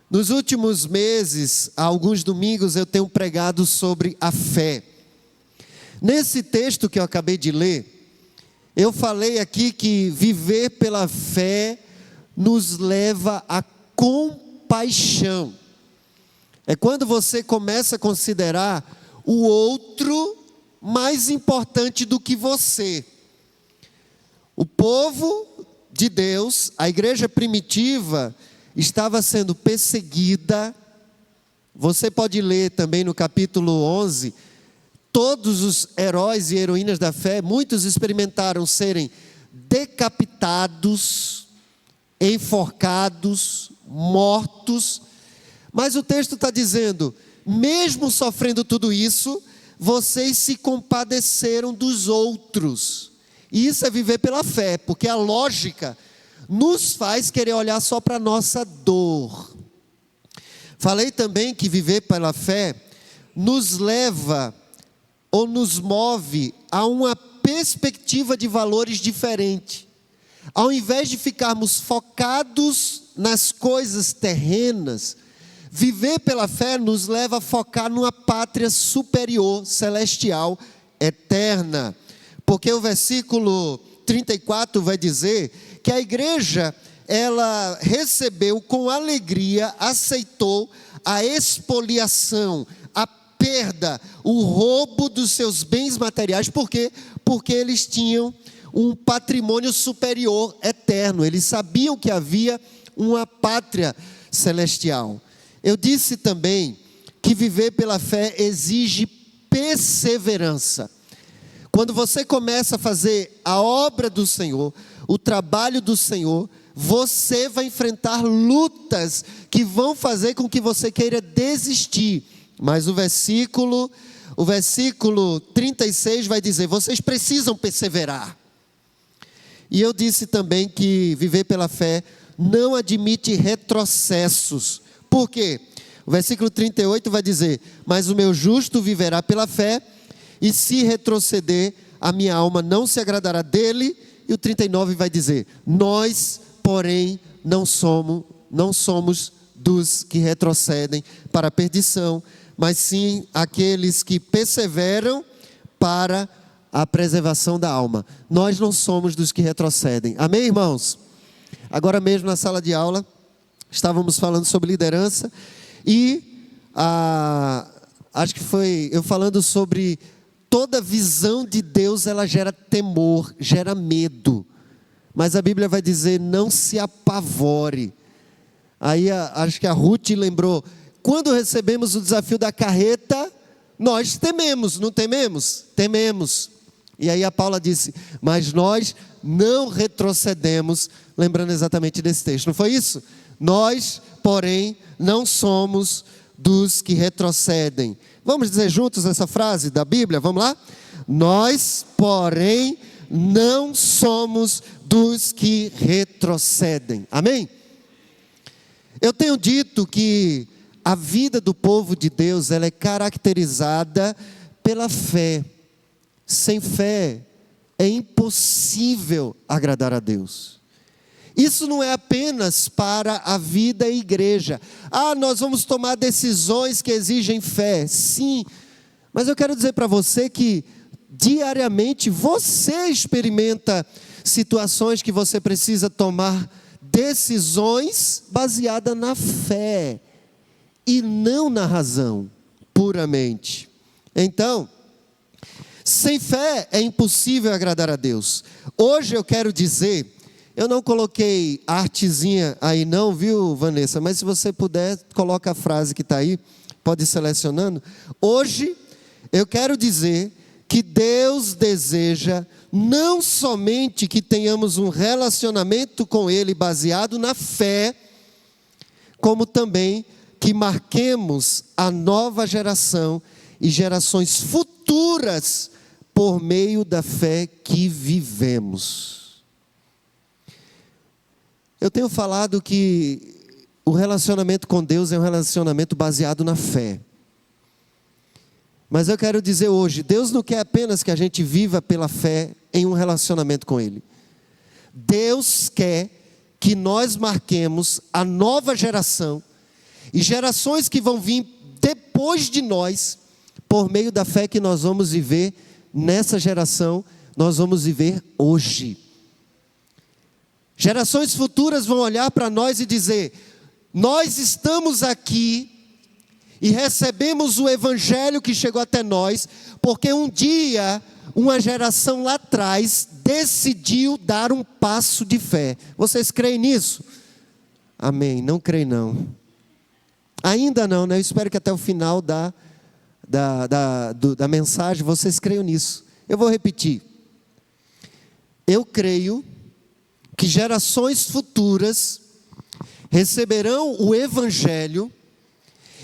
Nos últimos meses, há alguns domingos, eu tenho pregado sobre a fé. Nesse texto que eu acabei de ler, eu falei aqui que viver pela fé nos leva à compaixão. É quando você começa a considerar o outro mais importante do que você. O povo de Deus, a igreja primitiva, estava sendo perseguida. Você pode ler também no capítulo 11, todos os heróis e heroínas da fé, muitos experimentaram serem decapitados, enforcados, mortos. Mas o texto está dizendo, mesmo sofrendo tudo isso, vocês se compadeceram dos outros. E isso é viver pela fé, porque a lógica nos faz querer olhar só para a nossa dor. Falei também que viver pela fé nos leva ou nos move a uma perspectiva de valores diferente. Ao invés de ficarmos focados nas coisas terrenas, viver pela fé nos leva a focar numa pátria superior, celestial, eterna. Porque o versículo 34 vai dizer que a igreja, ela recebeu com alegria, aceitou a expoliação, a perda, o roubo dos seus bens materiais. Por quê? Porque eles tinham um patrimônio superior, eterno. Eles sabiam que havia uma pátria celestial. Eu disse também que viver pela fé exige perseverança. Quando você começa a fazer a obra do Senhor, o trabalho do Senhor, você vai enfrentar lutas que vão fazer com que você queira desistir. Mas o versículo 36 vai dizer, vocês precisam perseverar. E eu disse também que viver pela fé não admite retrocessos. Por quê? O versículo 38 vai dizer, mas o meu justo viverá pela fé, e se retroceder, a minha alma não se agradará dele. E o 39 vai dizer, nós, porém, não somos dos que retrocedem para a perdição, mas sim aqueles que perseveram para a preservação da alma. Nós não somos dos que retrocedem. Amém, irmãos? Agora mesmo na sala de aula, estávamos falando sobre liderança e acho que foi eu falando sobre toda visão de Deus, ela gera temor, gera medo. Mas a Bíblia vai dizer, não se apavore. Aí acho que a Ruth lembrou, quando recebemos o desafio da carreta, nós tememos, não tememos? Tememos. E aí a Paula disse, mas nós não retrocedemos, lembrando exatamente desse texto, não foi isso? Nós, porém, não somos dos que retrocedem. Vamos dizer juntos essa frase da Bíblia? Vamos lá? Nós, porém, não somos dos que retrocedem. Amém? Eu tenho dito que a vida do povo de Deus, ela é caracterizada pela fé. Sem fé, é impossível agradar a Deus. Isso não é apenas para a vida e igreja. Nós vamos tomar decisões que exigem fé. Sim, mas eu quero dizer para você que diariamente você experimenta situações que você precisa tomar decisões baseadas na fé e não na razão, puramente. Então, sem fé é impossível agradar a Deus. Hoje eu quero dizer, eu não coloquei artezinha aí não, viu, Vanessa? Mas se você puder, coloca a frase que está aí, pode ir selecionando. Hoje, eu quero dizer que Deus deseja não somente que tenhamos um relacionamento com Ele baseado na fé, como também que marquemos a nova geração e gerações futuras por meio da fé que vivemos. Eu tenho falado que o relacionamento com Deus é um relacionamento baseado na fé. Mas eu quero dizer hoje, Deus não quer apenas que a gente viva pela fé em um relacionamento com Ele. Deus quer que nós marquemos a nova geração E gerações que vão vir depois de nós, por meio da fé que nós vamos viver nessa geração, nós vamos viver hoje. Gerações futuras vão olhar para nós e dizer: nós estamos aqui e recebemos o evangelho que chegou até nós, porque um dia, uma geração lá atrás, decidiu dar um passo de fé. Vocês creem nisso? Amém. Não creem não. Ainda não, né? Eu espero que até o final da mensagem vocês creiam nisso. Eu vou repetir. Eu creio que gerações futuras receberão o evangelho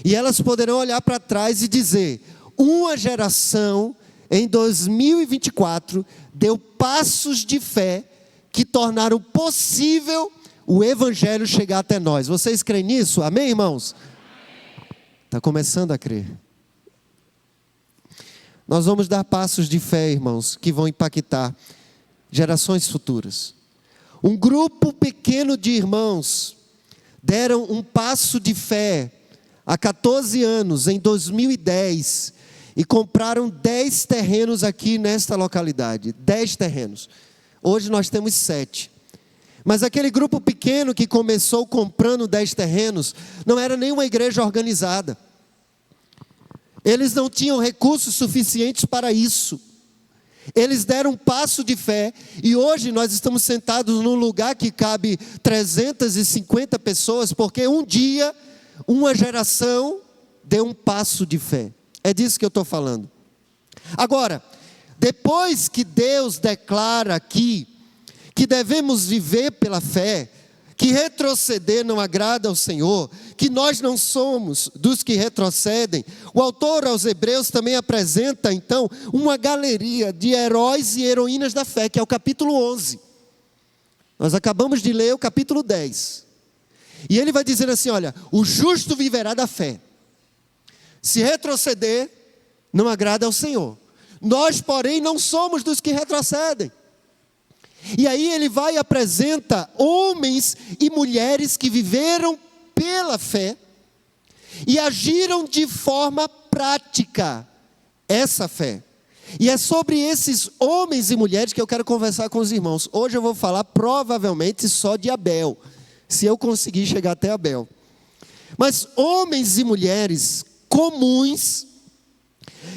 e elas poderão olhar para trás e dizer: uma geração em 2024 deu passos de fé que tornaram possível o evangelho chegar até nós. Vocês creem nisso? Amém, irmãos? Está começando a crer. Nós vamos dar passos de fé, irmãos, que vão impactar gerações futuras. Um grupo pequeno de irmãos deram um passo de fé há 14 anos, em 2010, e compraram 10 terrenos aqui nesta localidade. 10 terrenos. Hoje nós temos 7. Mas aquele grupo pequeno que começou comprando 10 terrenos, não era nenhuma igreja organizada. Eles não tinham recursos suficientes para isso. Eles deram um passo de fé, e hoje nós estamos sentados num lugar que cabe 350 pessoas, porque um dia, uma geração deu um passo de fé. É disso que eu estou falando. Agora, depois que Deus declara aqui que devemos viver pela fé, que retroceder não agrada ao Senhor, que nós não somos dos que retrocedem, o autor aos Hebreus também apresenta então uma galeria de heróis e heroínas da fé, que é o capítulo 11. Nós acabamos de ler o capítulo 10. E ele vai dizer assim: olha, o justo viverá da fé. Se retroceder, não agrada ao Senhor. Nós, porém, não somos dos que retrocedem. E aí ele vai e apresenta homens e mulheres que viveram pela fé e agiram de forma prática essa fé. E é sobre esses homens e mulheres que eu quero conversar com os irmãos. Hoje eu vou falar provavelmente só de Abel, se eu conseguir chegar até Abel. Mas homens e mulheres comuns,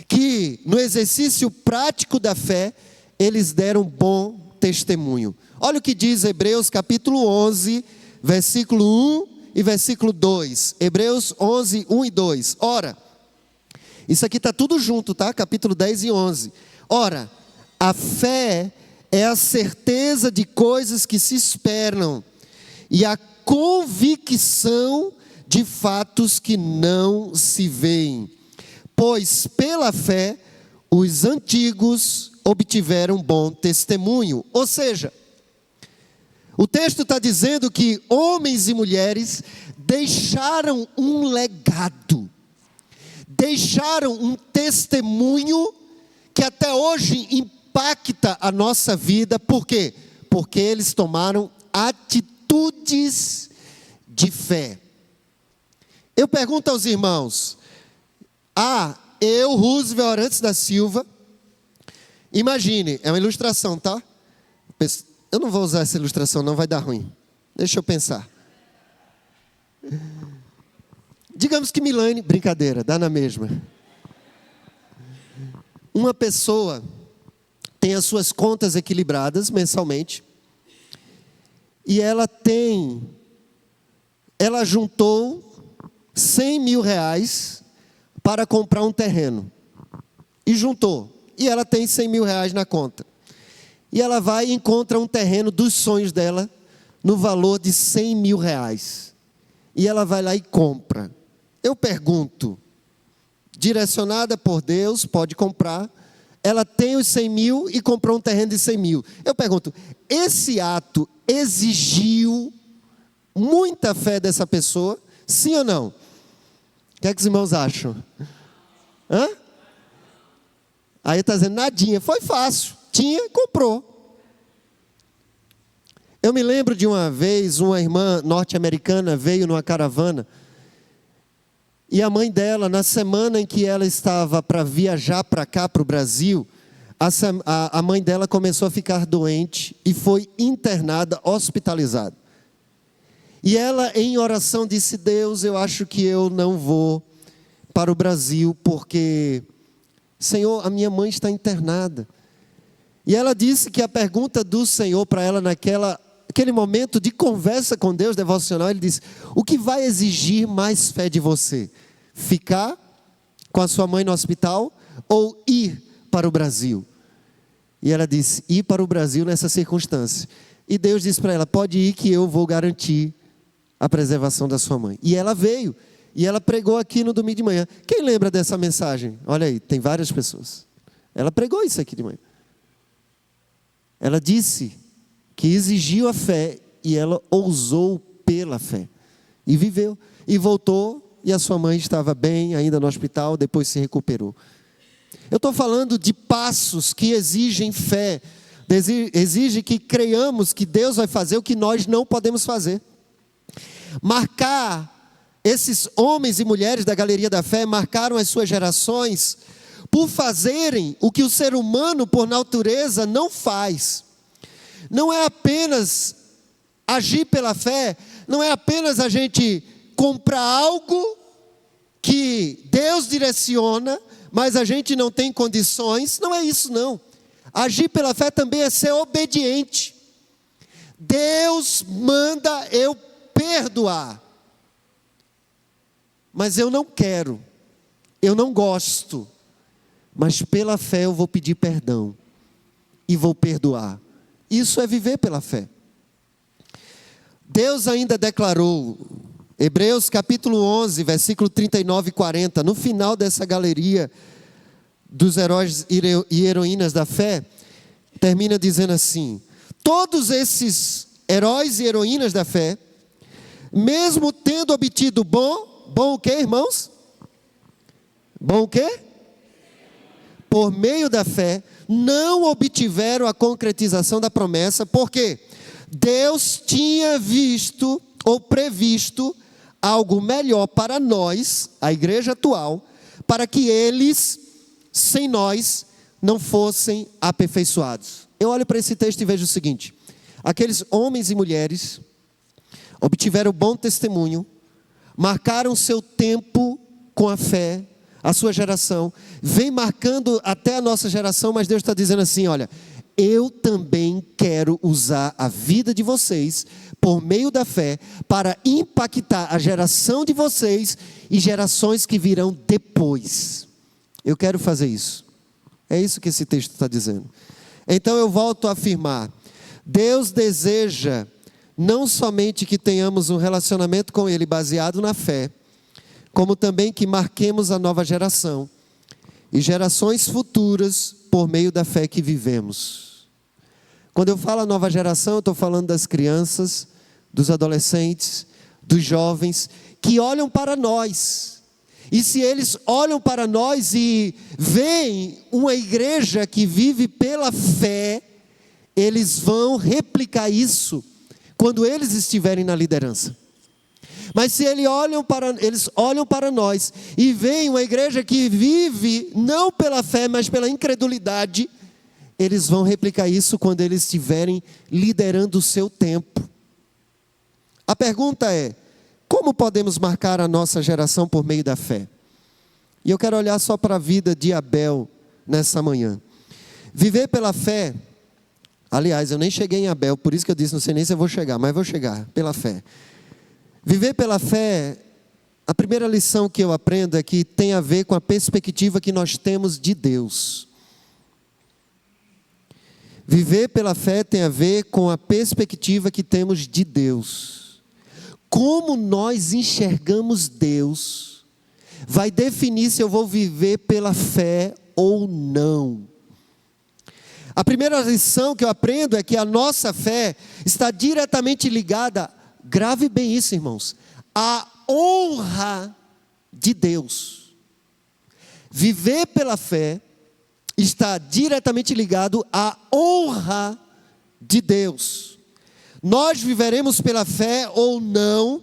que no exercício prático da fé, eles deram bom testemunho. Olha o que diz Hebreus capítulo 11, versículo 1 e versículo 2. Hebreus 11, 1 e 2. Ora, isso aqui está tudo junto, tá? Capítulo 10 e 11. Ora, a fé é a certeza de coisas que se esperam e a convicção de fatos que não se veem. Pois pela fé os antigos obtiveram bom testemunho. Ou seja, o texto está dizendo que homens e mulheres deixaram um legado, deixaram um testemunho que até hoje impacta a nossa vida. Por quê? Porque eles tomaram atitudes de fé. Eu pergunto aos irmãos: eu, Roosevelt Arantes da Silva, imagine, é uma ilustração, tá? Eu não vou usar essa ilustração, não, vai dar ruim. Deixa eu pensar. Digamos que Milane, brincadeira, dá na mesma. Uma pessoa tem as suas contas equilibradas mensalmente, e ela juntou 100 mil reais para comprar um terreno. E juntou. E ela tem 100 mil reais na conta. E ela vai e encontra um terreno dos sonhos dela no valor de 100 mil reais. E ela vai lá e compra. Eu pergunto, direcionada por Deus, pode comprar. Ela tem os 100 mil e comprou um terreno de 100 mil. Eu pergunto, esse ato exigiu muita fé dessa pessoa? Sim ou não? O que é que os irmãos acham? Hã? Aí está dizendo, nadinha, foi fácil, tinha, comprou. Eu me lembro de uma vez, uma irmã norte-americana veio numa caravana, E a mãe dela, na semana em que ela estava para viajar para cá, para o Brasil, a mãe dela começou a ficar doente e foi internada, hospitalizada. E ela, em oração, disse: Deus, eu acho que eu não vou para o Brasil, porque, Senhor, a minha mãe está internada. E ela disse que a pergunta do Senhor para ela naquele momento de conversa com Deus, devocional, ele disse: o que vai exigir mais fé de você? Ficar com a sua mãe no hospital ou ir para o Brasil? E ela disse: ir para o Brasil nessa circunstância. E Deus disse para ela: pode ir que eu vou garantir a preservação da sua mãe. E ela veio, e ela pregou aqui no domingo de manhã. Quem lembra dessa mensagem? Olha aí, tem várias pessoas. Ela pregou isso aqui de manhã. Ela disse que exigiu a fé e ela ousou pela fé. E viveu, e voltou, e a sua mãe estava bem, ainda no hospital, depois se recuperou. Eu estou falando de passos que exigem fé, exige que creiamos que Deus vai fazer o que nós não podemos fazer. Marcar, esses homens e mulheres da Galeria da Fé marcaram as suas gerações por fazerem o que o ser humano, por natureza, não faz. Não é apenas agir pela fé, não é apenas a gente comprar algo que Deus direciona, mas a gente não tem condições. Não é isso, não. Agir pela fé também é ser obediente. Deus manda eu perdoar, mas eu não quero, eu não gosto, mas pela fé eu vou pedir perdão e vou perdoar. Isso é viver pela fé. Deus ainda declarou, Hebreus capítulo 11, versículo 39 e 40, no final dessa galeria dos heróis e heroínas da fé, termina dizendo assim: todos esses heróis e heroínas da fé, mesmo tendo obtido bom o quê, irmãos? Bom o quê? Por meio da fé, não obtiveram a concretização da promessa, porque Deus tinha visto ou previsto algo melhor para nós, a igreja atual, para que eles, sem nós, não fossem aperfeiçoados. Eu olho para esse texto e vejo o seguinte: aqueles homens e mulheres obtiveram bom testemunho, marcaram seu tempo com a fé, a sua geração, vem marcando até a nossa geração, mas Deus está dizendo assim: olha, eu também quero usar a vida de vocês, por meio da fé, para impactar a geração de vocês e gerações que virão depois. Eu quero fazer isso. É isso que esse texto está dizendo. Então eu volto a afirmar: Deus deseja não somente que tenhamos um relacionamento com Ele baseado na fé, como também que marquemos a nova geração e gerações futuras por meio da fé que vivemos. Quando eu falo a nova geração, eu estou falando das crianças, dos adolescentes, dos jovens, que olham para nós. E se eles olham para nós e veem uma igreja que vive pela fé, eles vão replicar isso quando eles estiverem na liderança. Mas se eles olham para nós e veem uma igreja que vive não pela fé, mas pela incredulidade, eles vão replicar isso quando eles estiverem liderando o seu tempo. A pergunta é: como podemos marcar a nossa geração por meio da fé? E eu quero olhar só para a vida de Abel nessa manhã. Viver pela fé, aliás, eu nem cheguei em Abel, por isso que eu disse, não sei nem se eu vou chegar, mas vou chegar, pela fé. Viver pela fé, a primeira lição que eu aprendo é que tem a ver com a perspectiva que nós temos de Deus. Viver pela fé tem a ver com a perspectiva que temos de Deus. Como nós enxergamos Deus vai definir se eu vou viver pela fé ou não. A primeira lição que eu aprendo é que a nossa fé está diretamente ligada, grave bem isso, irmãos, à honra de Deus. Viver pela fé está diretamente ligado à honra de Deus. Nós viveremos pela fé ou não,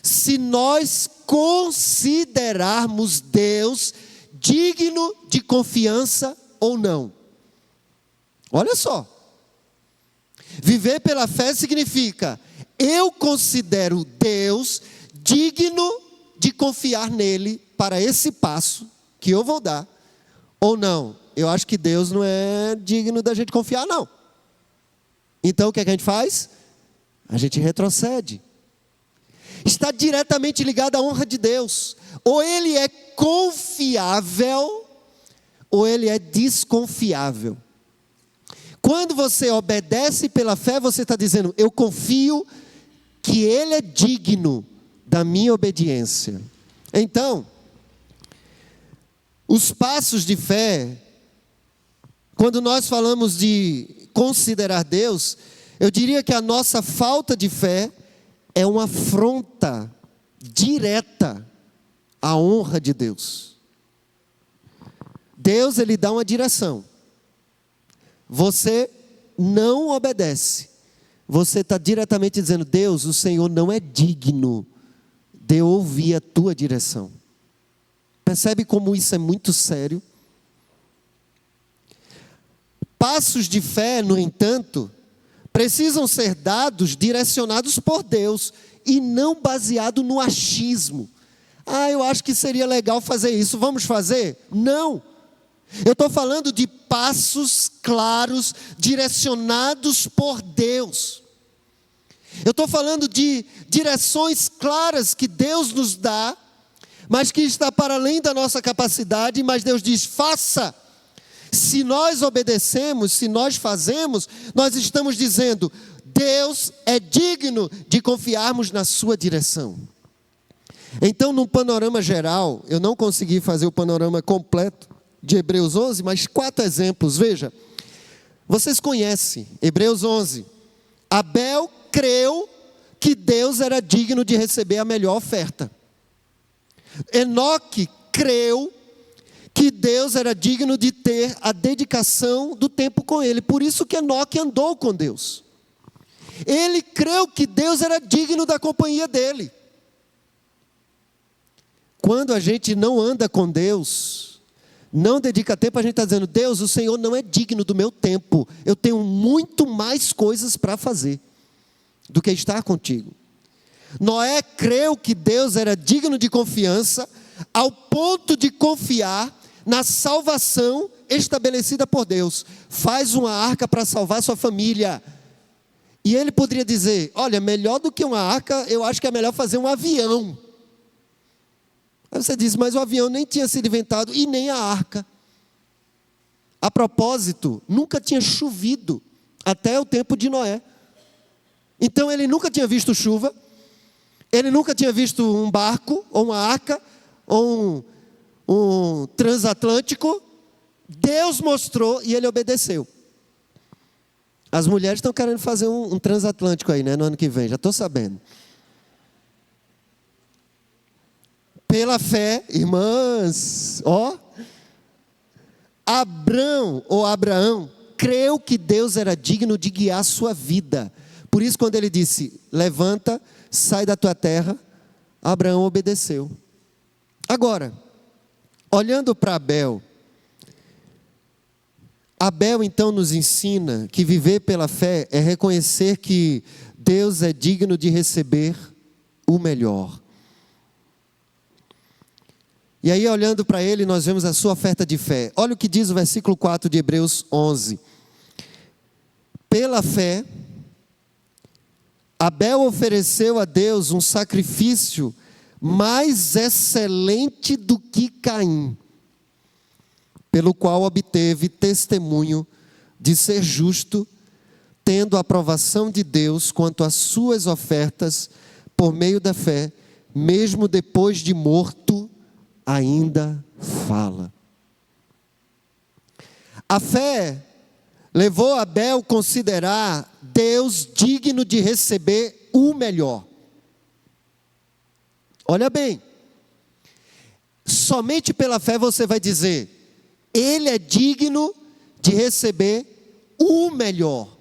se nós considerarmos Deus digno de confiança ou não. Olha só. Viver pela fé significa: eu considero Deus digno de confiar nele para esse passo que eu vou dar, ou não. Eu acho que Deus não é digno da gente confiar, não. Então o que é que a gente faz? A gente retrocede. Está diretamente ligado à honra de Deus. Ou ele é confiável, ou ele é desconfiável. Quando você obedece pela fé, você está dizendo: eu confio que ele é digno da minha obediência. Então, os passos de fé, quando nós falamos de considerar Deus, eu diria que a nossa falta de fé é uma afronta direta à honra de Deus. Deus, ele dá uma direção. Você não obedece. Você está diretamente dizendo: Deus, o Senhor não é digno de eu ouvir a tua direção. Percebe como isso é muito sério? Passos de fé, no entanto, precisam ser dados, direcionados por Deus, e não baseado no achismo. Eu acho que seria legal fazer isso, vamos fazer? Não. Eu estou falando de passos claros, direcionados por Deus. Eu estou falando de direções claras que Deus nos dá, mas que está para além da nossa capacidade, mas Deus diz: faça. Se nós obedecemos, se nós fazemos, nós estamos dizendo: Deus é digno de confiarmos na sua direção. Então, num panorama geral, eu não consegui fazer o panorama completo de Hebreus 11, mas 4 exemplos. Veja, vocês conhecem Hebreus 11. Abel creu que Deus era digno de receber a melhor oferta. Enoque creu que Deus era digno de ter a dedicação do tempo com ele. Por isso que Enoque andou com Deus. Ele creu que Deus era digno da companhia dele. Quando a gente não anda com Deus, não dedica tempo, a gente está dizendo: Deus, o Senhor não é digno do meu tempo. Eu tenho muito mais coisas para fazer do que estar contigo. Noé creu que Deus era digno de confiança, ao ponto de confiar na salvação estabelecida por Deus. Faz uma arca para salvar sua família. E ele poderia dizer: olha, melhor do que uma arca, eu acho que é melhor fazer um avião. Aí você diz: mas o avião nem tinha sido inventado, e nem a arca. A propósito, nunca tinha chovido até o tempo de Noé. Então ele nunca tinha visto chuva, ele nunca tinha visto um barco, ou uma arca, ou um transatlântico. Deus mostrou e ele obedeceu. As mulheres estão querendo fazer um transatlântico aí, né, no ano que vem, já estou sabendo. Pela fé, irmãs, Abraão creu que Deus era digno de guiar sua vida. Por isso, quando ele disse: levanta, sai da tua terra, Abraão obedeceu. Agora, olhando para Abel então nos ensina que viver pela fé é reconhecer que Deus é digno de receber o melhor. E aí, olhando para ele, nós vemos a sua oferta de fé. Olha o que diz o versículo 4 de Hebreus 11. Pela fé, Abel ofereceu a Deus um sacrifício mais excelente do que Caim, pelo qual obteve testemunho de ser justo, tendo a aprovação de Deus quanto às suas ofertas por meio da fé, mesmo depois de morto, ainda fala. A fé levou Abel a considerar Deus digno de receber o melhor. Olha bem, somente pela fé você vai dizer: Ele é digno de receber o melhor.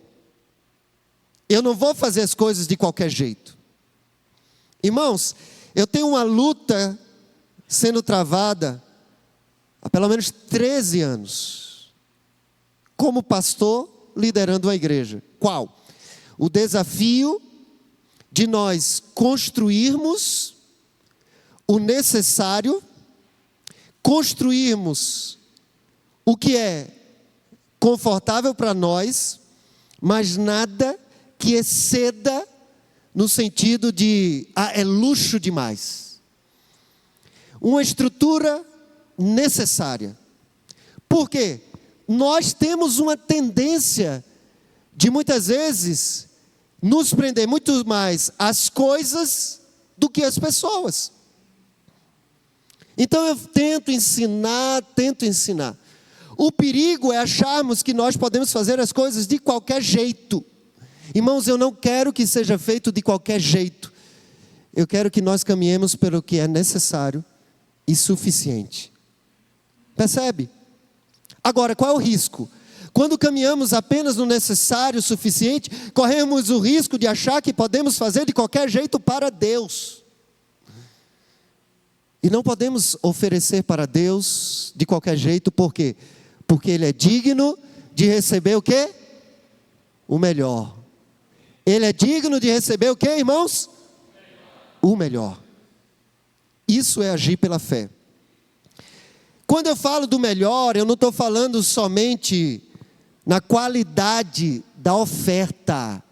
Eu não vou fazer as coisas de qualquer jeito. Irmãos, eu tenho uma luta sendo travada há pelo menos 13 anos, como pastor liderando uma igreja. Qual? O desafio de nós construirmos o necessário, construirmos o que é confortável para nós, mas nada que exceda no sentido de, é luxo demais. Uma estrutura necessária. Por quê? Nós temos uma tendência de muitas vezes nos prender muito mais às coisas do que às pessoas. Então eu tento ensinar. O perigo é acharmos que nós podemos fazer as coisas de qualquer jeito. Irmãos, eu não quero que seja feito de qualquer jeito. Eu quero que nós caminhemos pelo que é necessário e suficiente. Percebe? Agora, qual é o risco? Quando caminhamos apenas no necessário e suficiente, corremos o risco de achar que podemos fazer de qualquer jeito para Deus. E não podemos oferecer para Deus de qualquer jeito, por quê? Porque Ele é digno de receber o quê? O melhor. Ele é digno de receber o quê, irmãos? O melhor. Isso é agir pela fé. Quando eu falo do melhor, eu não estou falando somente na qualidade da oferta,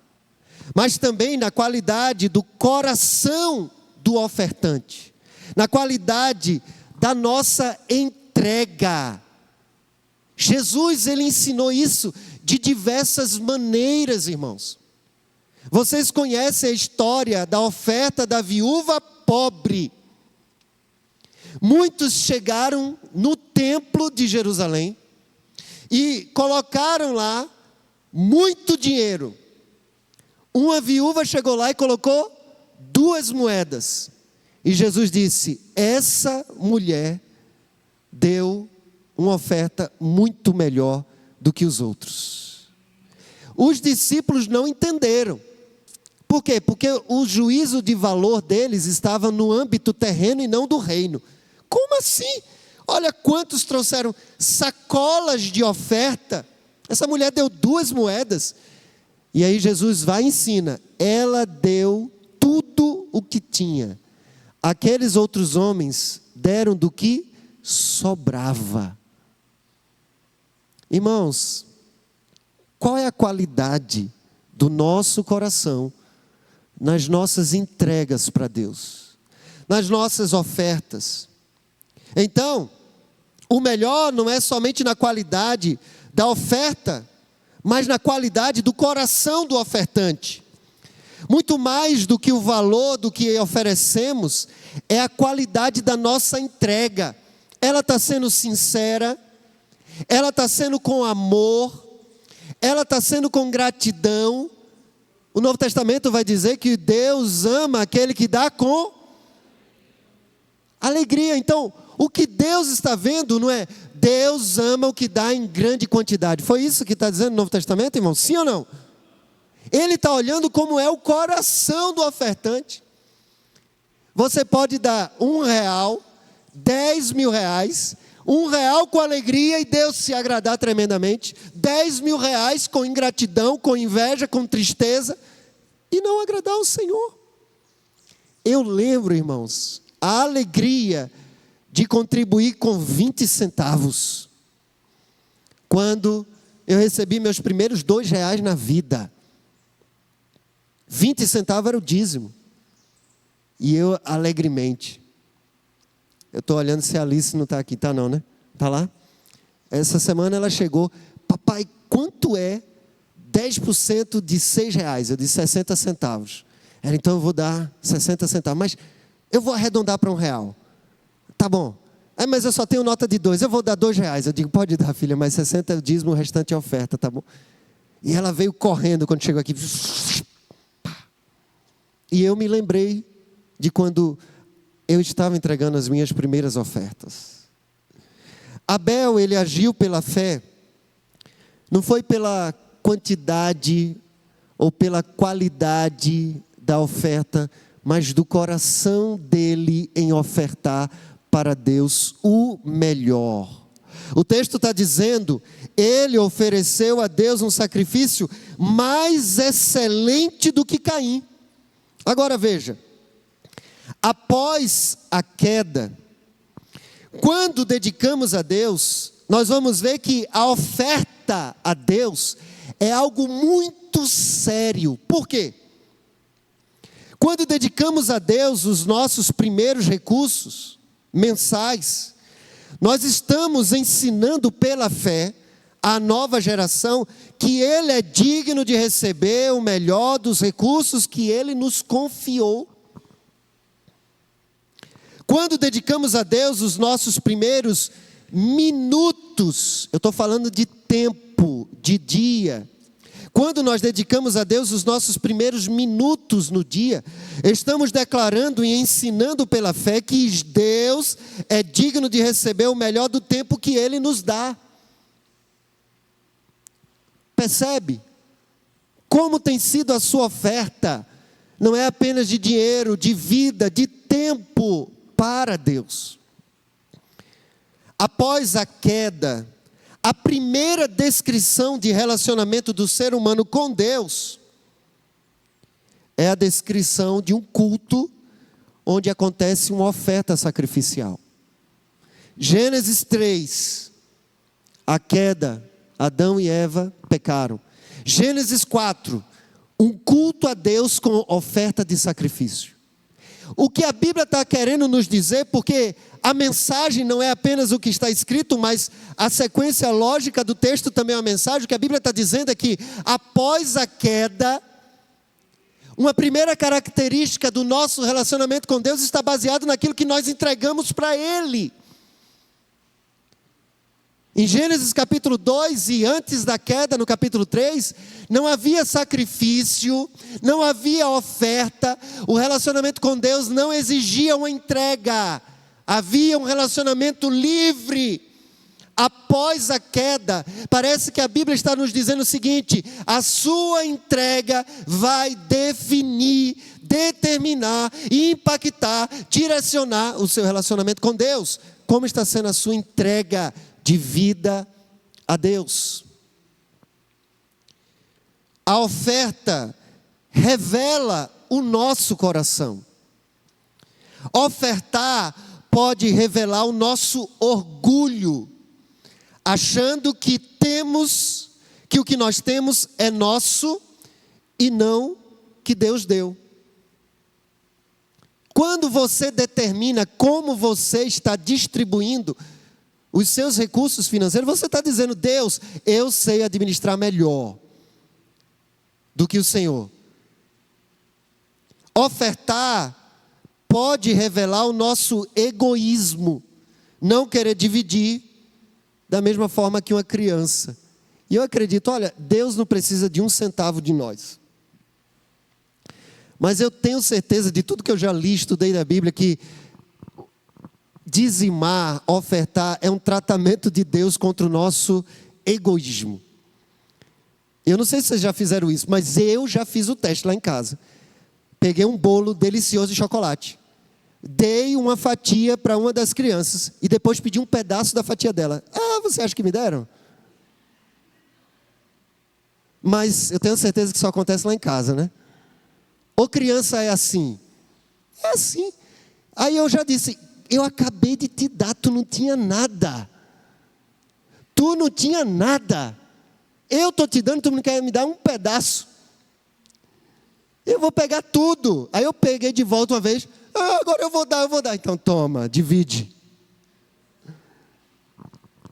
mas também na qualidade do coração do ofertante, na qualidade da nossa entrega. Jesus, ele ensinou isso de diversas maneiras, irmãos. Vocês conhecem a história da oferta da viúva pobre. Muitos chegaram no templo de Jerusalém e colocaram lá muito dinheiro. Uma viúva chegou lá e colocou 2 moedas. E Jesus disse: essa mulher deu uma oferta muito melhor do que os outros. Os discípulos não entenderam. Por quê? Porque o juízo de valor deles estava no âmbito terreno e não do reino. Como assim? Olha quantos trouxeram sacolas de oferta. Essa mulher deu 2 moedas. E aí Jesus vai e ensina. Ela deu tudo o que tinha. Aqueles outros homens deram do que sobrava. Irmãos, qual é a qualidade do nosso coração nas nossas entregas para Deus, nas nossas ofertas? Então, o melhor não é somente na qualidade da oferta, mas na qualidade do coração do ofertante. Muito mais do que o valor do que oferecemos, é a qualidade da nossa entrega. Ela está sendo sincera, ela está sendo com amor, ela está sendo com gratidão. O Novo Testamento vai dizer que Deus ama aquele que dá com alegria. Então, o que Deus está vendo não é Deus ama o que dá em grande quantidade. Foi isso que está dizendo no Novo Testamento, irmão? Sim ou não? Ele está olhando como é o coração do ofertante. Você pode dar R$1, 10 mil reais, R$1 com alegria e Deus se agradar tremendamente, 10 mil reais com ingratidão, com inveja, com tristeza, e não agradar ao Senhor. Eu lembro, irmãos, a alegria de contribuir com 20 centavos, quando eu recebi meus primeiros R$2 na vida. 20 centavos era o dízimo. E eu alegremente. Eu estou olhando se a Alice não está aqui. Está não, né? Está lá? Essa semana ela chegou. Papai, quanto é 10% de R$6? Eu disse 60 centavos. Ela, então eu vou dar 60 centavos. Mas eu vou arredondar para R$1. Tá bom. Mas eu só tenho nota de 2. Eu vou dar R$2. Eu digo, pode dar, filha, mas 60 é o dízimo, o restante é oferta, tá bom? E ela veio correndo quando chegou aqui. E eu me lembrei de quando eu estava entregando as minhas primeiras ofertas. Abel, ele agiu pela fé, não foi pela quantidade ou pela qualidade da oferta, mas do coração dele em ofertar para Deus o melhor. O texto está dizendo, ele ofereceu a Deus um sacrifício mais excelente do que Caim. Agora veja, após a queda, quando dedicamos a Deus, nós vamos ver que a oferta a Deus é algo muito sério. Por quê? Quando dedicamos a Deus os nossos primeiros recursos mensais, nós estamos ensinando pela fé à nova geração que Ele é digno de receber o melhor dos recursos que Ele nos confiou. Quando dedicamos a Deus os nossos primeiros minutos, eu estou falando de tempo, de dia. Quando nós dedicamos a Deus os nossos primeiros minutos no dia, estamos declarando e ensinando pela fé que Deus é digno de receber o melhor do tempo que Ele nos dá. Percebe? Como tem sido a sua oferta? Não é apenas de dinheiro, de vida, de tempo para Deus. Após a queda, a primeira descrição de relacionamento do ser humano com Deus é a descrição de um culto onde acontece uma oferta sacrificial. Gênesis 3, a queda, Adão e Eva pecaram. Gênesis 4, um culto a Deus com oferta de sacrifício. O que a Bíblia está querendo nos dizer, porque a mensagem não é apenas o que está escrito, mas a sequência lógica do texto também é uma mensagem. O que a Bíblia está dizendo é que após a queda, uma primeira característica do nosso relacionamento com Deus está baseado naquilo que nós entregamos para Ele. Em Gênesis capítulo 2 e antes da queda no capítulo 3, não havia sacrifício, não havia oferta, o relacionamento com Deus não exigia uma entrega, havia um relacionamento livre. Após a queda, parece que a Bíblia está nos dizendo o seguinte: a sua entrega vai definir, determinar, impactar, direcionar o seu relacionamento com Deus. Como está sendo a sua entrega de vida a Deus? A oferta revela o nosso coração. Ofertar pode revelar o nosso orgulho, achando que o que nós temos é nosso e não que Deus deu. Quando você determina como você está distribuindo os seus recursos financeiros, você está dizendo: Deus, eu sei administrar melhor do que o Senhor. Ofertar pode revelar o nosso egoísmo, não querer dividir da mesma forma que uma criança. E eu acredito, olha, Deus não precisa de um centavo de nós. Mas eu tenho certeza de tudo que eu já li, estudei na Bíblia, que dizimar, ofertar, é um tratamento de Deus contra o nosso egoísmo. Eu não sei se vocês já fizeram isso, mas eu já fiz o teste lá em casa. Peguei um bolo delicioso de chocolate, dei uma fatia para uma das crianças e depois pedi um pedaço da fatia dela. Ah, você acha que me deram? Mas eu tenho certeza que isso acontece lá em casa, né? Ou criança é assim? É assim. Aí eu já disse: eu acabei de te dar, tu não tinha nada. Tu não tinha nada. Eu estou te dando, tu não quer me dar um pedaço. Eu vou pegar tudo. Aí eu peguei de volta uma vez. Ah, agora eu vou dar. Então toma, divide.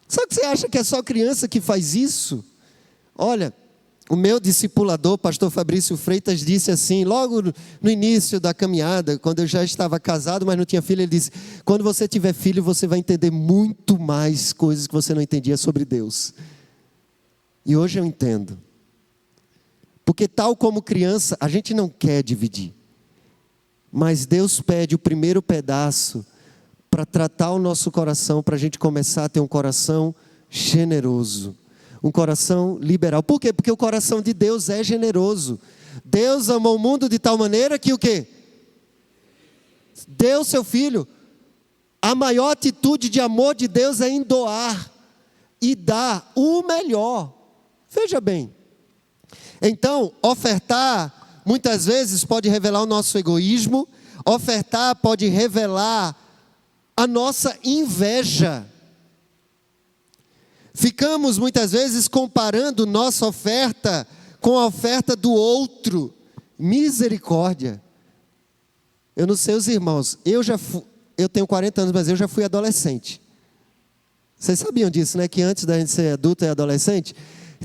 Só que você acha que é só criança que faz isso? Olha, o meu discipulador, pastor Fabrício Freitas, disse assim, logo no início da caminhada, quando eu já estava casado, mas não tinha filho, ele disse: quando você tiver filho, você vai entender muito mais coisas que você não entendia sobre Deus. E hoje eu entendo. Porque tal como criança, a gente não quer dividir. Mas Deus pede o primeiro pedaço para tratar o nosso coração, para a gente começar a ter um coração generoso. Um coração liberal. Por quê? Porque o coração de Deus é generoso. Deus amou o mundo de tal maneira que o quê? deu seu filho. A maior atitude de amor de Deus é em doar e dar o melhor. Veja bem. Então, ofertar muitas vezes pode revelar o nosso egoísmo, ofertar pode revelar a nossa inveja. Ficamos muitas vezes comparando nossa oferta com a oferta do outro. Misericórdia. Eu não sei os irmãos, eu tenho 40 anos, mas eu já fui adolescente. Vocês sabiam disso, né? Que antes da gente ser adulto e adolescente,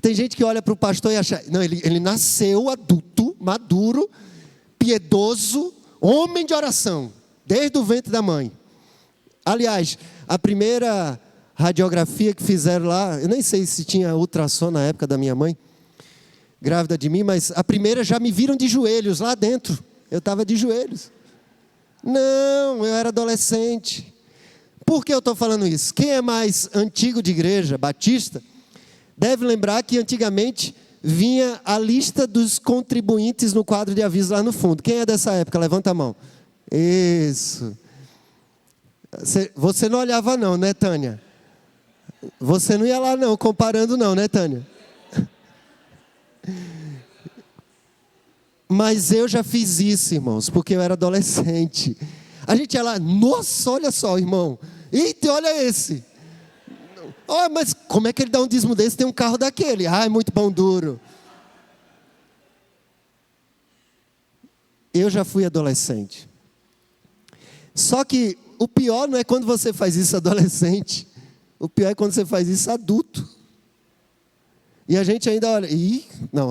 tem gente que olha para o pastor e acha, não, ele nasceu adulto, maduro, piedoso, homem de oração, desde o ventre da mãe. Aliás, a primeira radiografia que fizeram lá, eu nem sei se tinha ultrassom na época da minha mãe, grávida de mim, mas a primeira já me viram de joelhos lá dentro. Eu estava de joelhos. Não, eu era adolescente. Por que eu estou falando isso? Quem é mais antigo de igreja, batista, deve lembrar que antigamente vinha a lista dos contribuintes no quadro de aviso lá no fundo. Quem é dessa época? Levanta a mão. Isso. Você não olhava não, né, Tânia? Você não ia lá não, comparando não, né, Tânia? Mas eu já fiz isso, irmãos, porque eu era adolescente. A gente ia lá, nossa, olha só, irmão. Eita, olha esse. Oh, mas como é que ele dá um dízimo desse? Tem um carro daquele. Ai, muito pão duro. Eu já fui adolescente. Só que o pior não é quando você faz isso adolescente. O pior é quando você faz isso adulto. E a gente ainda olha, não,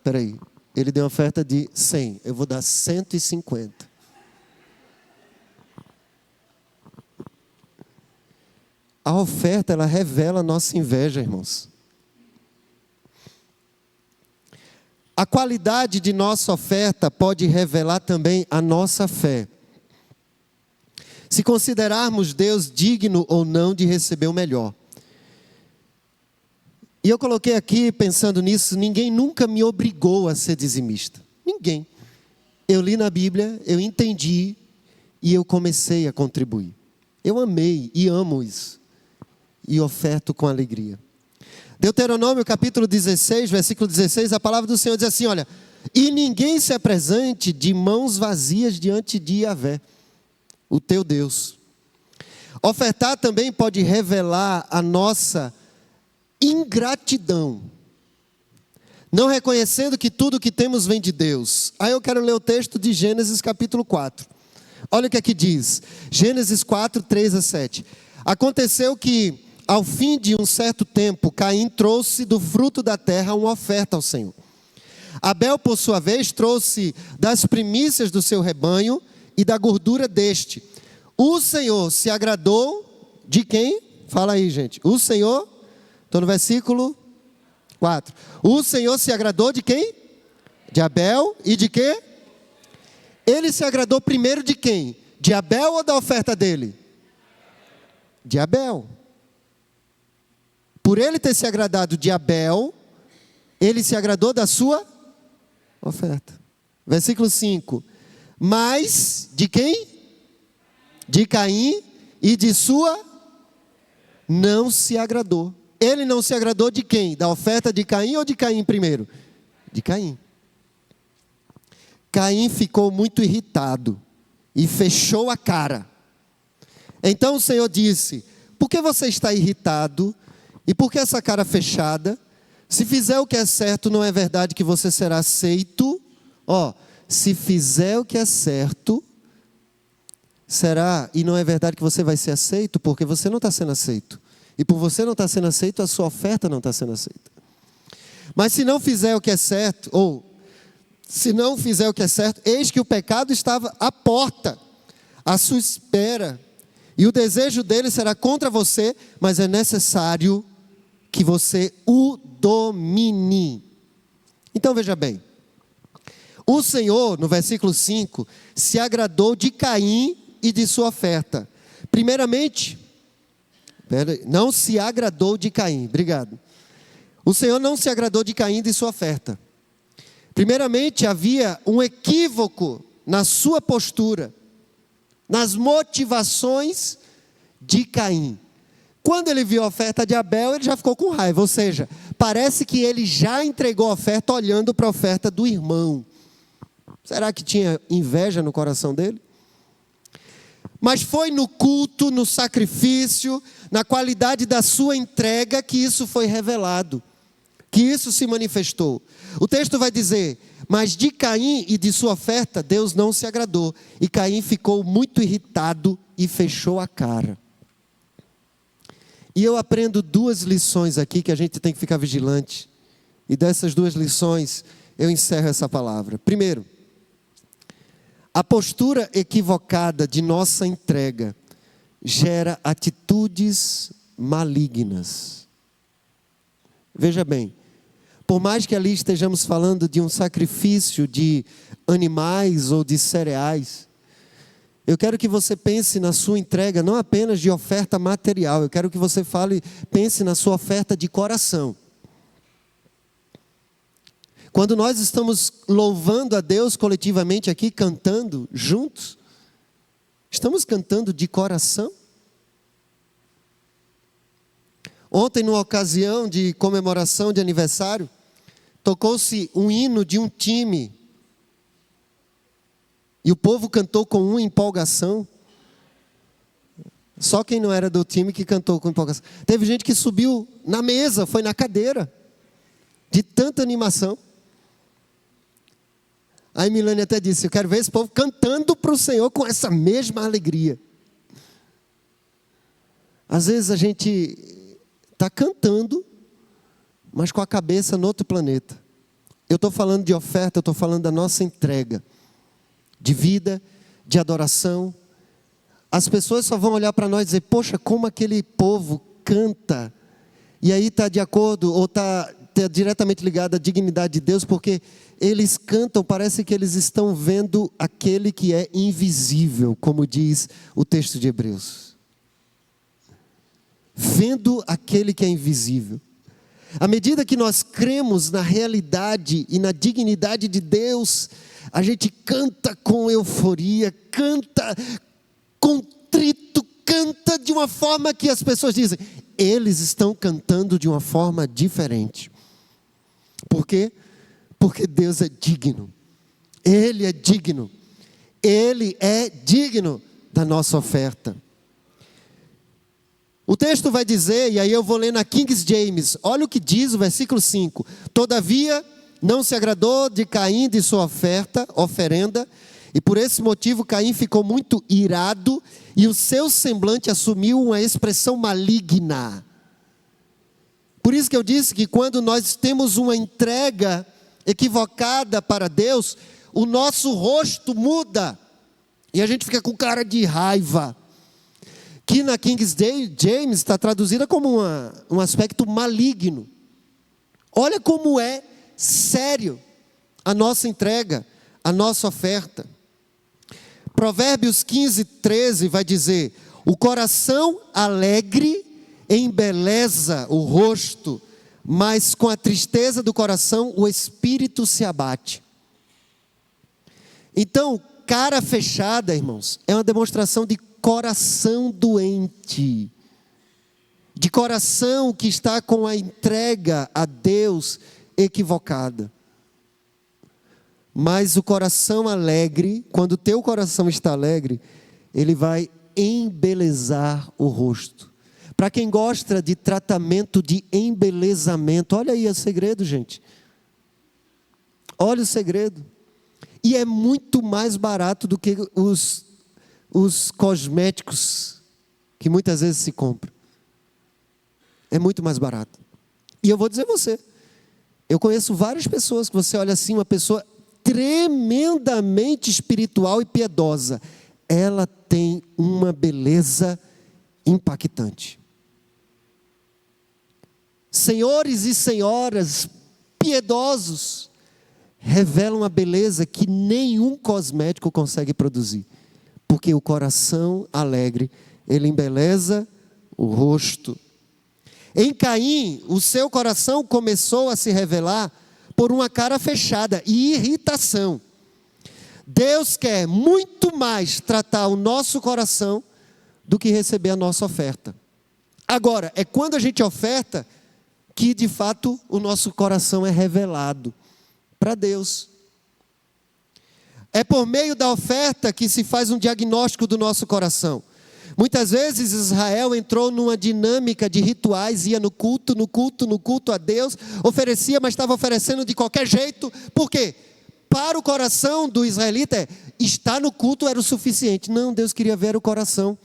peraí. Ele deu uma oferta de 100, eu vou dar 150. A oferta, ela revela a nossa inveja, irmãos. A qualidade de nossa oferta pode revelar também a nossa fé. Se considerarmos Deus digno ou não de receber o melhor. E eu coloquei aqui, pensando nisso, ninguém nunca me obrigou a ser dizimista. Ninguém. Eu li na Bíblia, eu entendi e eu comecei a contribuir. Eu amei e amo isso. E oferto com alegria. Deuteronômio capítulo 16, versículo 16, a palavra do Senhor diz assim, olha, e ninguém se apresente de mãos vazias diante de Yahvé, o teu Deus. Ofertar também pode revelar a nossa ingratidão, não reconhecendo que tudo que temos vem de Deus. Aí eu quero ler o texto de Gênesis capítulo 4. Olha o que aqui diz, Gênesis 4, 3 a 7. Aconteceu que, ao fim de um certo tempo, Caim trouxe do fruto da terra uma oferta ao Senhor. Abel, por sua vez, trouxe das primícias do seu rebanho e da gordura deste. O Senhor se agradou de quem? Fala aí, gente. O Senhor... Estou no versículo 4. O Senhor se agradou de quem? De Abel e de quê? Ele se agradou primeiro de quem? De Abel ou da oferta dele? De Abel. Por ele ter se agradado de Abel, ele se agradou da sua oferta. Versículo 5. Mas de quem? De Caim e de sua não se agradou. Ele não se agradou de quem? Da oferta de Caim ou de Caim primeiro? De Caim. Caim ficou muito irritado e fechou a cara. Então o Senhor disse, por que você está irritado? E por que essa cara fechada? Se fizer o que é certo, não é verdade que você será aceito? Se fizer o que é certo, será, e não é verdade que você vai ser aceito, porque você não está sendo aceito. E por você não estar sendo aceito, a sua oferta não está sendo aceita. Mas se não fizer o que é certo, eis que o pecado estava à porta, à sua espera. E o desejo dele será contra você, mas é necessário que você o domine. Então veja bem. O Senhor, no versículo 5, se agradou de Caim e de sua oferta. Primeiramente... Não se agradou de Caim, obrigado. O Senhor não se agradou de Caim e de sua oferta. Primeiramente, havia um equívoco na sua postura. nas motivações de Caim. Quando ele viu a oferta de Abel, ele já ficou com raiva, ou seja, parece que ele já entregou a oferta olhando para a oferta do irmão. Será que tinha inveja no coração dele? Mas foi no culto, no sacrifício, na qualidade da sua entrega que isso foi revelado, que isso se manifestou. O texto vai dizer: mas de Caim e de sua oferta Deus não se agradou, e Caim ficou muito irritado e fechou a cara. E eu aprendo 2 lições aqui que a gente tem que ficar vigilante, e dessas 2 lições eu encerro essa palavra. Primeiro, a postura equivocada de nossa entrega gera atitudes malignas. Veja bem, por mais que ali estejamos falando de um sacrifício de animais ou de cereais, eu quero que você pense na sua entrega não apenas de oferta material, eu quero que você pense na sua oferta de coração. Quando nós estamos louvando a Deus coletivamente aqui, cantando juntos, estamos cantando de coração? Ontem, numa ocasião de comemoração de aniversário, tocou-se um hino de um time, e o povo cantou com uma empolgação. Só quem não era do time que cantou com empolgação. Teve gente que subiu na mesa, foi na cadeira, de tanta animação. Aí Milane até disse: eu quero ver esse povo cantando para o Senhor com essa mesma alegria. Às vezes a gente está cantando, mas com a cabeça no outro planeta. Eu estou falando de oferta, eu estou falando da nossa entrega, de vida, de adoração. As pessoas só vão olhar para nós e dizer: poxa, como aquele povo canta. E aí está de acordo, ou está diretamente ligado à dignidade de Deus, porque eles cantam, parece que eles estão vendo aquele que é invisível, como diz o texto de Hebreus. Vendo aquele que é invisível. À medida que nós cremos na realidade e na dignidade de Deus, a gente canta com euforia, canta contrito, canta de uma forma que as pessoas dizem: eles estão cantando de uma forma diferente. Por quê? Porque Deus é digno. Ele é digno. Ele é digno da nossa oferta. O texto vai dizer, e aí eu vou ler na King James, olha o que diz o versículo 5. Todavia, não se agradou de Caim de sua oferenda, e por esse motivo Caim ficou muito irado, e o seu semblante assumiu uma expressão maligna. Por isso que eu disse que quando nós temos uma entrega equivocada para Deus, o nosso rosto muda, e a gente fica com cara de raiva. Que na King James está traduzida como um aspecto maligno. Olha como é sério a nossa entrega, a nossa oferta. Provérbios 15:13 vai dizer: o coração alegre embeleza o rosto, mas com a tristeza do coração o espírito se abate. Então, cara fechada, irmãos, é uma demonstração de coração doente, de coração que está com a entrega a Deus equivocada. Mas o coração alegre, quando o teu coração está alegre, ele vai embelezar o rosto. Para quem gosta de tratamento de embelezamento, olha aí o segredo, gente. Olha o segredo. E é muito mais barato do que os cosméticos que muitas vezes se compram. É muito mais barato. E eu vou dizer a você, eu conheço várias pessoas que você olha assim, uma pessoa tremendamente espiritual e piedosa. Ela tem uma beleza impactante. Senhores e senhoras piedosos revelam uma beleza que nenhum cosmético consegue produzir. Porque o coração alegre, ele embeleza o rosto. Em Caim, o seu coração começou a se revelar por uma cara fechada e irritação. Deus quer muito mais tratar o nosso coração do que receber a nossa oferta. Agora, é quando a gente oferta que de fato o nosso coração é revelado para Deus. É por meio da oferta que se faz um diagnóstico do nosso coração. Muitas vezes Israel entrou numa dinâmica de rituais, ia no culto a Deus, oferecia, mas estava oferecendo de qualquer jeito. Por quê? Para o coração do israelita, estar no culto era o suficiente. Não, Deus queria ver o coração.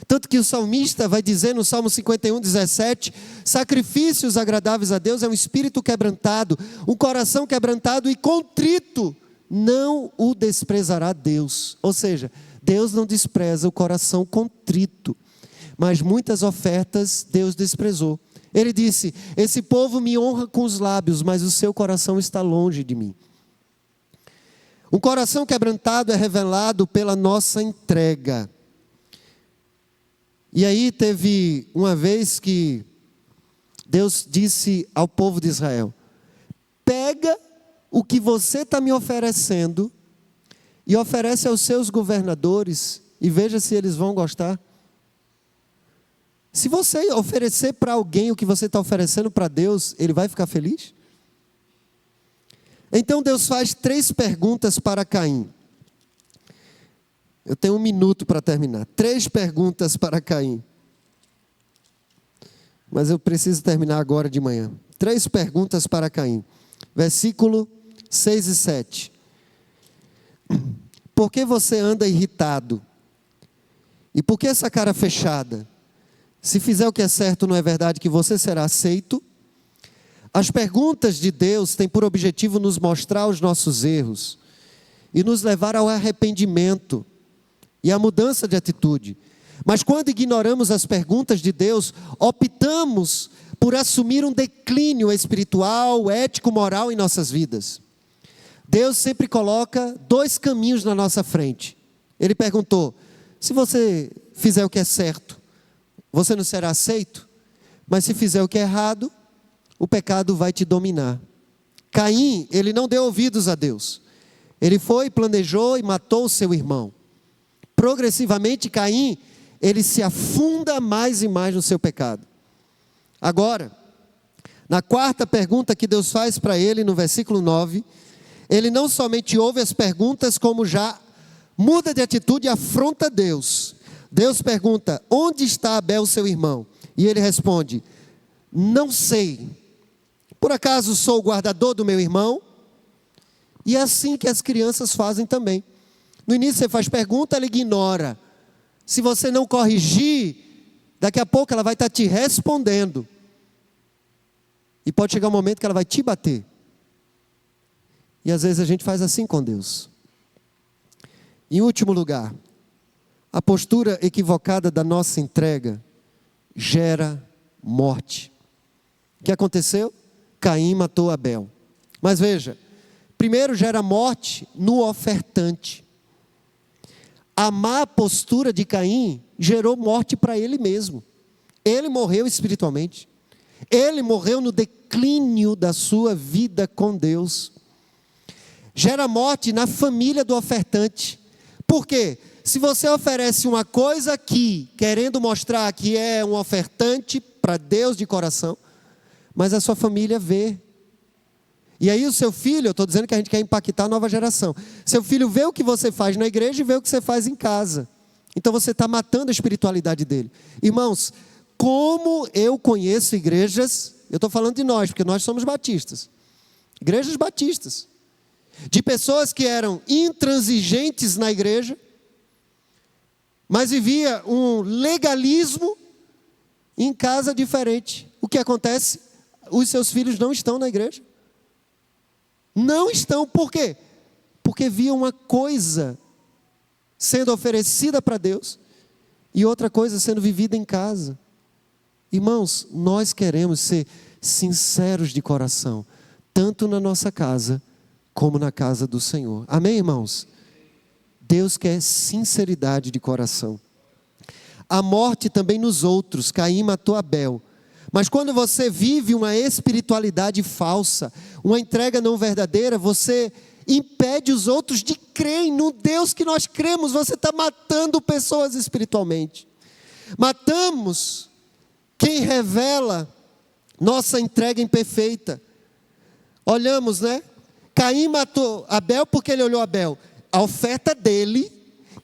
Tanto que o salmista vai dizer no Salmo 51, 17, sacrifícios agradáveis a Deus é um espírito quebrantado, um coração quebrantado e contrito, não o desprezará Deus. Ou seja, Deus não despreza o coração contrito, mas muitas ofertas Deus desprezou. Ele disse, esse povo me honra com os lábios, mas o seu coração está longe de mim. Um coração quebrantado é revelado pela nossa entrega. E aí teve uma vez que Deus disse ao povo de Israel, pega o que você está me oferecendo e oferece aos seus governadores e veja se eles vão gostar. Se você oferecer para alguém o que você está oferecendo para Deus, ele vai ficar feliz? Então Deus faz 3 perguntas para Caim. Eu tenho 1 minuto para terminar. 3 perguntas para Caim. Mas eu preciso terminar agora de manhã. 3 perguntas para Caim. Versículo 6 e 7. Por que você anda irritado? E por que essa cara fechada? Se fizer o que é certo, não é verdade que você será aceito? As perguntas de Deus têm por objetivo nos mostrar os nossos erros e nos levar ao arrependimento e à mudança de atitude. Mas quando ignoramos as perguntas de Deus, optamos por assumir um declínio espiritual, ético, moral em nossas vidas. Deus sempre coloca 2 caminhos na nossa frente. Ele perguntou, se você fizer o que é certo, você não será aceito? Mas se fizer o que é errado, o pecado vai te dominar. Caim, ele não deu ouvidos a Deus. Ele foi, planejou e matou o seu irmão. Progressivamente, Caim, ele se afunda mais e mais no seu pecado. Agora, na 4ª pergunta que Deus faz para ele, no versículo 9, ele não somente ouve as perguntas, como já muda de atitude e afronta Deus. Deus pergunta, onde está Abel, seu irmão? E ele responde, não sei. Por acaso sou o guardador do meu irmão? E é assim que as crianças fazem também. No início você faz pergunta, ela ignora. Se você não corrigir, daqui a pouco ela vai estar te respondendo. E pode chegar um momento que ela vai te bater. E às vezes a gente faz assim com Deus. Em último lugar, a postura equivocada da nossa entrega gera morte. O que aconteceu? Caim matou Abel. Mas veja, primeiro gera morte no ofertante. A má postura de Caim gerou morte para ele mesmo. Ele morreu espiritualmente. Ele morreu no declínio da sua vida com Deus. Gera morte na família do ofertante. Por quê? Se você oferece uma coisa aqui, querendo mostrar que é um ofertante para Deus de coração, mas a sua família vê. E aí o seu filho, eu estou dizendo que a gente quer impactar a nova geração. Seu filho vê o que você faz na igreja e vê o que você faz em casa. Então você está matando a espiritualidade dele. Irmãos, como eu conheço igrejas, eu estou falando de nós, porque nós somos batistas. Igrejas batistas. De pessoas que eram intransigentes na igreja, mas vivia um legalismo em casa diferente. O que acontece? Os seus filhos não estão na igreja. Não estão, por quê? Porque via uma coisa sendo oferecida para Deus e outra coisa sendo vivida em casa. Irmãos, nós queremos ser sinceros de coração, tanto na nossa casa como na casa do Senhor. Amém, irmãos? Deus quer sinceridade de coração. A morte também nos outros. Caim matou Abel. Mas quando você vive uma espiritualidade falsa, uma entrega não verdadeira, você impede os outros de crerem no Deus que nós cremos. Você está matando pessoas espiritualmente. Matamos quem revela nossa entrega imperfeita. Olhamos, né? Caim matou Abel porque ele olhou Abel. A oferta dele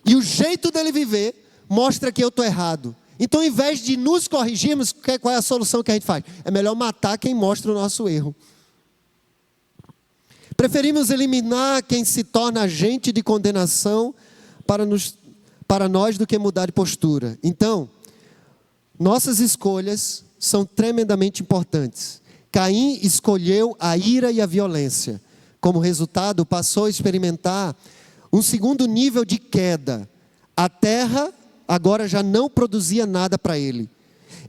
e o jeito dele viver mostra que eu estou errado. Então, ao invés de nos corrigirmos, qual é a solução que a gente faz? É melhor matar quem mostra o nosso erro. Preferimos eliminar quem se torna agente de condenação para nós do que mudar de postura. Então, nossas escolhas são tremendamente importantes. Caim escolheu a ira e a violência. Como resultado, passou a experimentar um segundo nível de queda. A terra agora já não produzia nada para ele.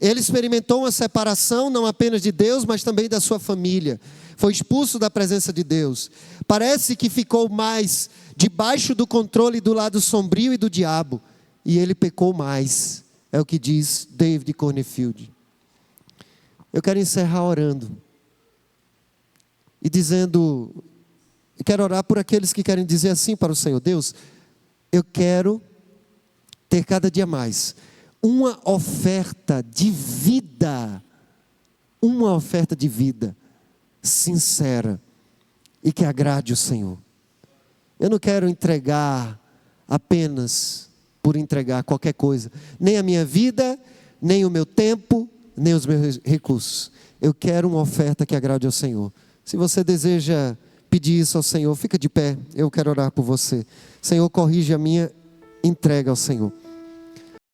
Ele experimentou uma separação não apenas de Deus, mas também da sua família. Foi expulso da presença de Deus. Parece que ficou mais debaixo do controle do lado sombrio e do diabo. E ele pecou mais. É o que diz David Cornfield. Eu quero encerrar orando. E dizendo, eu quero orar por aqueles que querem dizer assim para o Senhor: Deus, eu quero ter cada dia mais uma oferta de vida. Uma oferta de vida sincera e que agrade o Senhor. Eu não quero entregar apenas por entregar qualquer coisa, nem a minha vida, nem o meu tempo, nem os meus recursos. Eu quero uma oferta que agrade ao Senhor. Se você deseja pedir isso ao Senhor, fica de pé, eu quero orar por você. Senhor, corrige a minha entrega ao Senhor.